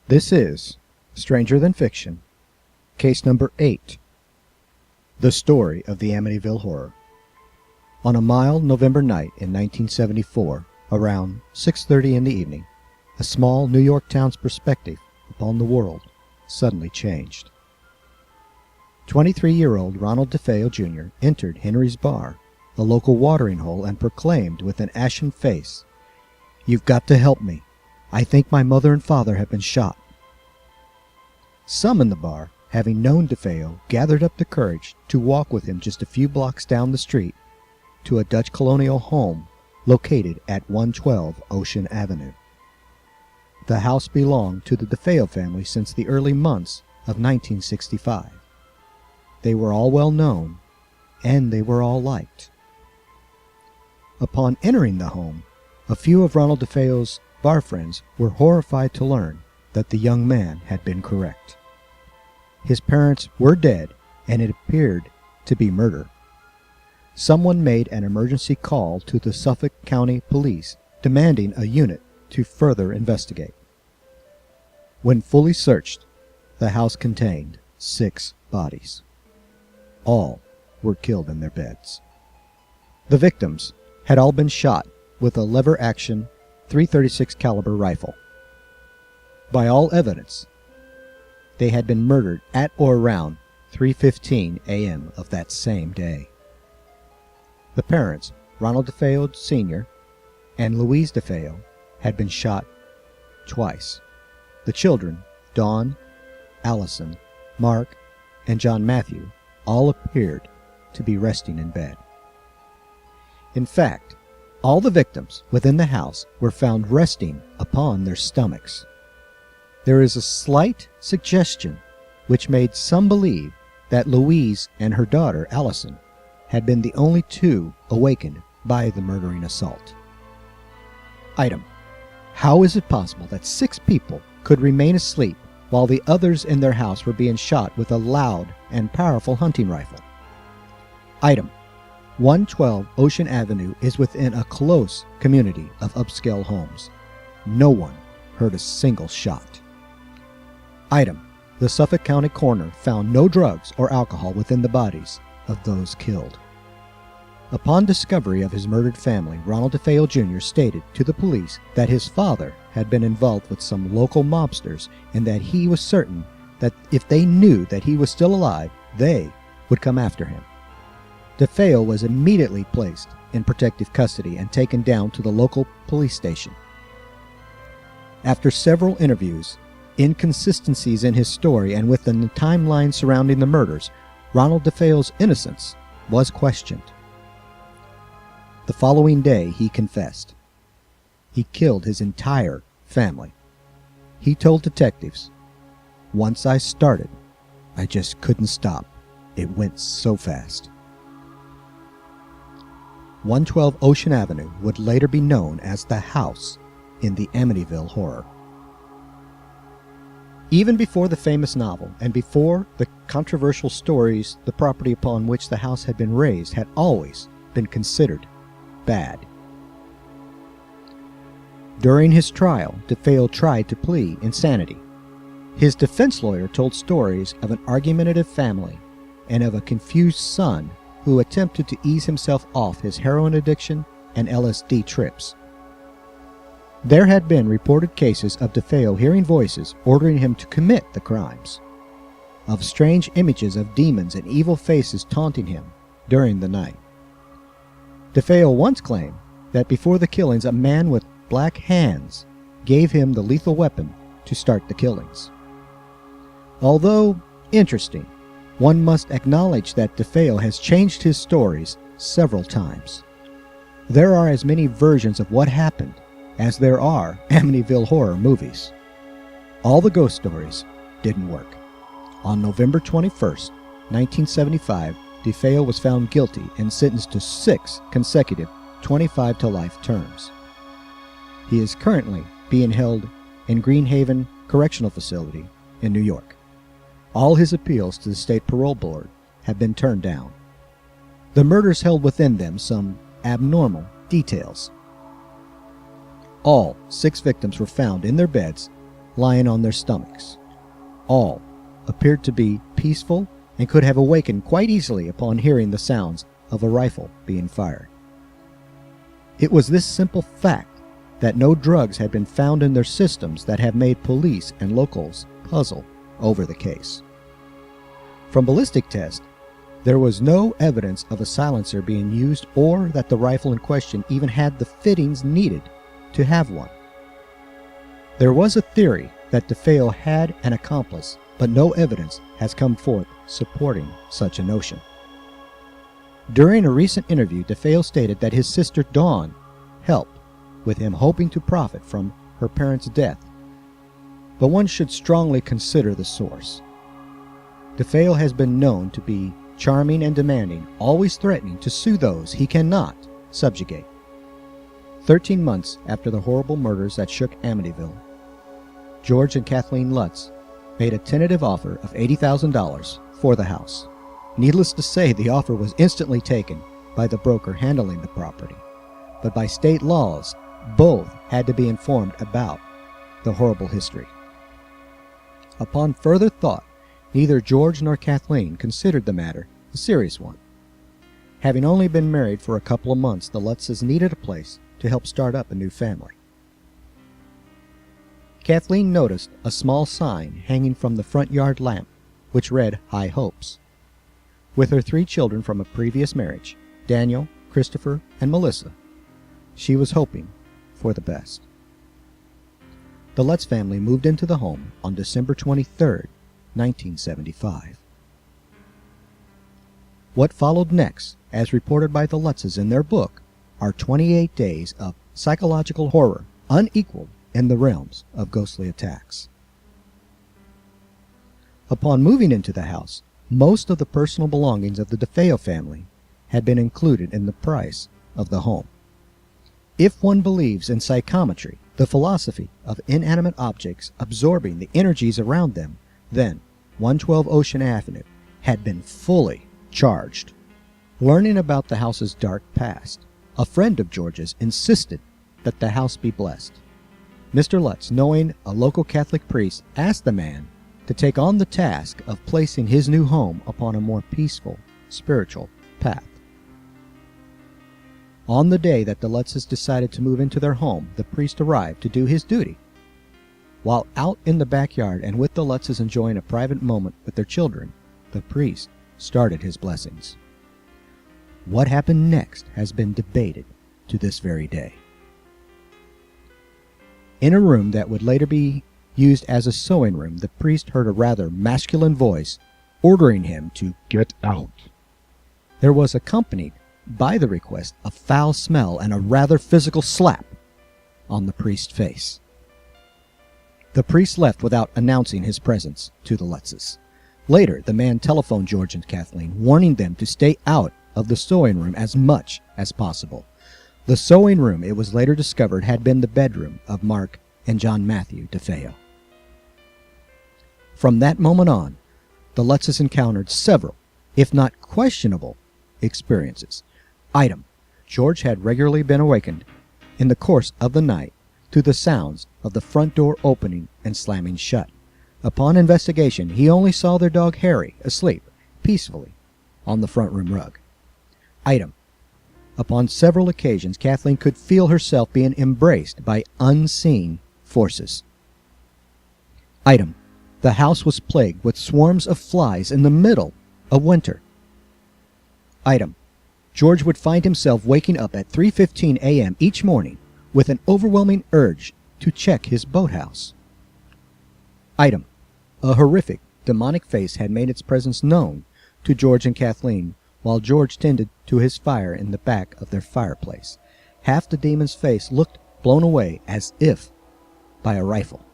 This is Stranger Than Fiction, case number 8, The Story of the Amityville Horror. On a mild November night in 1974, around 6:30 in the evening, a small New York town's perspective upon the world suddenly changed. 23-year-old Ronald DeFeo Jr. entered Henry's Bar, a local watering hole, and proclaimed with an ashen face, "You've got to help me. I think my mother and father have been shot." Some in the bar, having known DeFeo, gathered up the courage to walk with him just a few blocks down the street to a Dutch colonial home located at 112 Ocean Avenue. The house belonged to the DeFeo family since the early months of 1965. They were all well known, and they were all liked. Upon entering the home, a few of Ronald DeFeo's bar friends were horrified to learn that the young man had been correct. His parents were dead, and it appeared to be murder. Someone made an emergency call to the Suffolk County Police, demanding a unit to further investigate. When fully searched, the house contained 6 bodies. All were killed in their beds. The victims had all been shot with a lever-action .336 caliber rifle. By all evidence, they had been murdered at or around 3:15 a.m. of that same day. The parents, Ronald DeFeo Sr. and Louise DeFeo, had been shot twice. The children, Dawn, Allison, Mark, and John Matthew, all appeared to be resting in bed. In fact, all the victims within the house were found resting upon their stomachs. There is a slight suggestion which made some believe that Louise and her daughter Allison had been the only two awakened by the murdering assault. Item: how is it possible that 6 people could remain asleep while the others in their house were being shot with a loud and powerful hunting rifle? Item: 112 Ocean Avenue is within a close community of upscale homes. No one heard a single shot. Item: the Suffolk County coroner found no drugs or alcohol within the bodies of those killed. Upon discovery of his murdered family, Ronald DeFeo Jr. stated to the police that his father had been involved with some local mobsters and that he was certain that if they knew that he was still alive, they would come after him. DeFeo was immediately placed in protective custody and taken down to the local police station. After several interviews, inconsistencies in his story, and within the timeline surrounding the murders, Ronald DeFeo's innocence was questioned. The following day, he confessed. He killed his entire family. He told detectives, "Once I started, I just couldn't stop. It went so fast." 112 Ocean Avenue would later be known as the house in the Amityville Horror. Even before the famous novel and before the controversial stories, the property upon which the house had been raised had always been considered bad. During his trial, DeFeo tried to plead insanity. His defense lawyer told stories of an argumentative family and of a confused son who attempted to ease himself off his heroin addiction and LSD trips. There had been reported cases of DeFeo hearing voices ordering him to commit the crimes, of strange images of demons and evil faces taunting him during the night. DeFeo once claimed that before the killings, a man with black hands gave him the lethal weapon to start the killings. Although interesting, one must acknowledge that DeFeo has changed his stories several times. There are as many versions of what happened as there are Amityville Horror movies. All the ghost stories didn't work. On November 21st, 1975, DeFeo was found guilty and sentenced to 6 consecutive 25 to life terms. He is currently being held in Greenhaven Correctional Facility in New York. All his appeals to the State Parole Board have been turned down. The murders held within them some abnormal details. All 6 victims were found in their beds lying on their stomachs. All appeared to be peaceful and could have awakened quite easily upon hearing the sounds of a rifle being fired. It was this simple fact that no drugs had been found in their systems that have made police and locals puzzle over the case. From ballistic tests, there was no evidence of a silencer being used or that the rifle in question even had the fittings needed to have one. There was a theory that DeFeo had an accomplice, but no evidence has come forth supporting such a notion. During a recent interview, DeFeo stated that his sister Dawn helped, with him hoping to profit from her parents' death. But one should strongly consider the source. DeFeo has been known to be charming and demanding, always threatening to sue those he cannot subjugate. 13 months after the horrible murders that shook Amityville, George and Kathleen Lutz made a tentative offer of $80,000 for the house. Needless to say, the offer was instantly taken by the broker handling the property. But by state laws, both had to be informed about the horrible history. Upon further thought, neither George nor Kathleen considered the matter a serious one. Having only been married for a couple of months, the Lutzes needed a place to help start up a new family. Kathleen noticed a small sign hanging from the front yard lamp, which read High Hopes. With her 3 children from a previous marriage, Daniel, Christopher, and Melissa, she was hoping for the best. The Lutz family moved into the home on December 23, 1975. What followed next, as reported by the Lutzes in their book, are 28 days of psychological horror unequaled in the realms of ghostly attacks. Upon moving into the house, most of the personal belongings of the DeFeo family had been included in the price of the home. If one believes in psychometry, the philosophy of inanimate objects absorbing the energies around them, then 112 Ocean Avenue had been fully charged. Learning about the house's dark past, a friend of George's insisted that the house be blessed. Mr. Lutz, knowing a local Catholic priest, asked the man to take on the task of placing his new home upon a more peaceful, spiritual path. On the day that the Lutzes decided to move into their home, the priest arrived to do his duty. While out in the backyard and with the Lutzes enjoying a private moment with their children, the priest started his blessings. What happened next has been debated to this very day. In a room that would later be used as a sewing room, the priest heard a rather masculine voice ordering him to get out. There was accompanied by the request a foul smell and a rather physical slap on the priest's face. The priest left without announcing his presence to the Lutzes. Later, the man telephoned George and Kathleen, warning them to stay out of the sewing room as much as possible. The sewing room, it was later discovered, had been the bedroom of Mark and John Matthew DeFeo. From that moment on, the Lutzes encountered several, if not questionable, experiences. Item: George had regularly been awakened in the course of the night to the sounds of the front door opening and slamming shut. Upon investigation, he only saw their dog Harry asleep peacefully on the front room rug. Item: upon several occasions, Kathleen could feel herself being embraced by unseen forces. Item: the house was plagued with swarms of flies in the middle of winter. Item: George would find himself waking up at 3:15 a.m. each morning with an overwhelming urge to check his boathouse. Item: a horrific, demonic face had made its presence known to George and Kathleen while George tended to his fire in the back of their fireplace. Half the demon's face looked blown away as if by a rifle.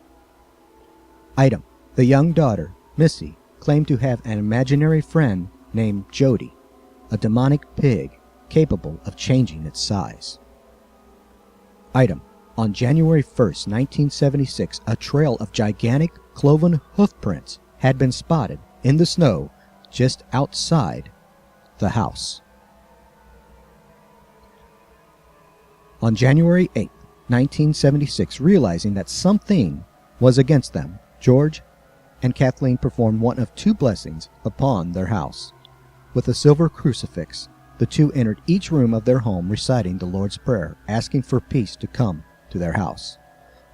Item: the young daughter, Missy, claimed to have an imaginary friend named Jody, a demonic pig capable of changing its size. Item: on January 1st, 1976, a trail of gigantic cloven hoof prints had been spotted in the snow just outside the house. On January 8th, 1976, realizing that something was against them, George and Kathleen performed one of two blessings upon their house. With a silver crucifix, the two entered each room of their home reciting the Lord's Prayer, asking for peace to come to their house.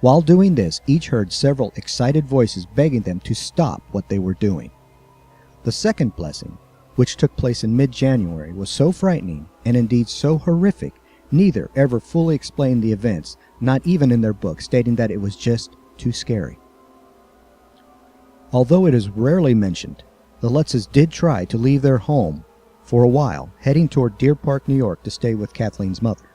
While doing this, each heard several excited voices begging them to stop what they were doing. The second blessing, which took place in mid-January, was so frightening and indeed so horrific, neither ever fully explained the events, not even in their book, stating that it was just too scary. Although it is rarely mentioned, the Lutzes did try to leave their home for a while, heading toward Deer Park, New York to stay with Kathleen's mother.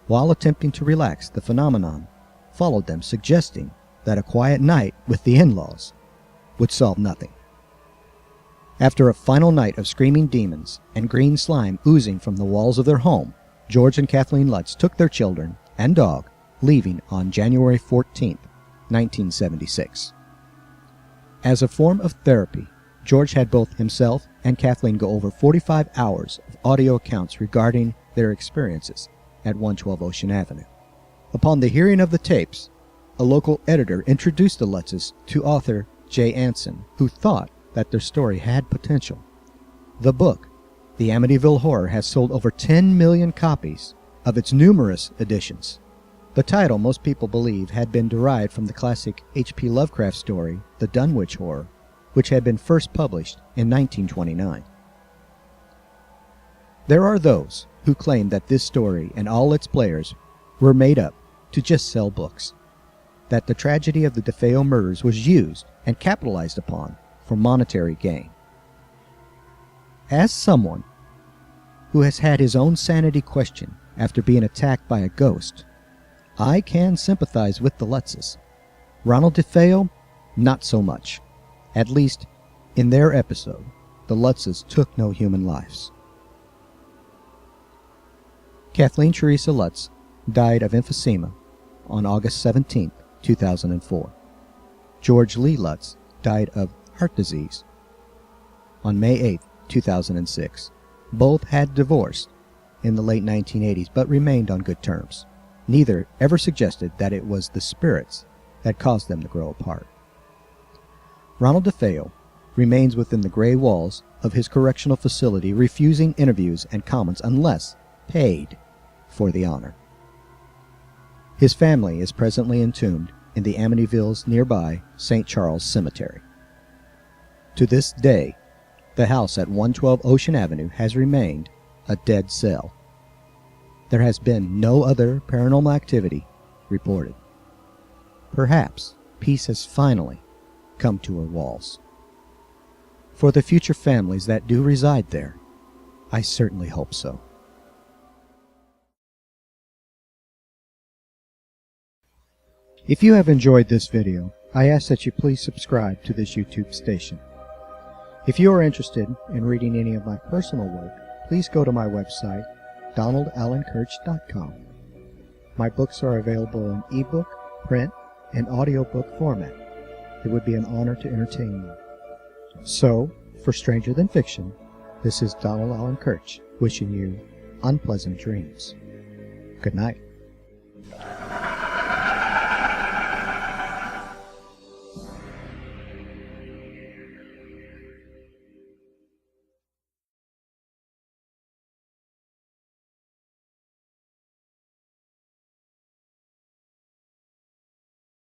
While attempting to relax, the phenomenon followed them, suggesting that a quiet night with the in-laws would solve nothing. After a final night of screaming demons and green slime oozing from the walls of their home, George and Kathleen Lutz took their children and dog, leaving on January 14, 1976. As a form of therapy, George had both himself and Kathleen go over 45 hours of audio accounts regarding their experiences at 112 Ocean Avenue. Upon the hearing of the tapes, a local editor introduced the Lutzes to author Jay Anson, who thought that their story had potential. The book, The Amityville Horror, has sold over 10 million copies of its numerous editions. The title, most people believe, had been derived from the classic H.P. Lovecraft story, The Dunwich Horror, which had been first published in 1929. There are those who claim that this story and all its players were made up to just sell books, that the tragedy of the DeFeo murders was used and capitalized upon for monetary gain. As someone who has had his own sanity questioned after being attacked by a ghost, I can sympathize with the Lutzes. Ronald DeFeo, not so much. At least, in their episode, the Lutzes took no human lives. Kathleen Teresa Lutz died of emphysema on August 17, 2004. George Lee Lutz died of heart disease on May 8, 2006. Both had divorced in the late 1980s but remained on good terms. Neither ever suggested that it was the spirits that caused them to grow apart. Ronald DeFeo remains within the gray walls of his correctional facility, refusing interviews and comments unless paid for the honor. His family is presently entombed in the Amityville's nearby St. Charles Cemetery. To this day, the house at 112 Ocean Avenue has remained a dead cell. There has been no other paranormal activity reported. Perhaps peace has finally come to her walls. For the future families that do reside there, I certainly hope so. If you have enjoyed this video, I ask that you please subscribe to this YouTube station. If you are interested in reading any of my personal work, please go to my website, donaldallenkirch.com. My books are available in ebook, print, and audiobook format. It would be an honor to entertain you. So, for Stranger Than Fiction, this is Donald Allen Kirch, wishing you unpleasant dreams. Good night.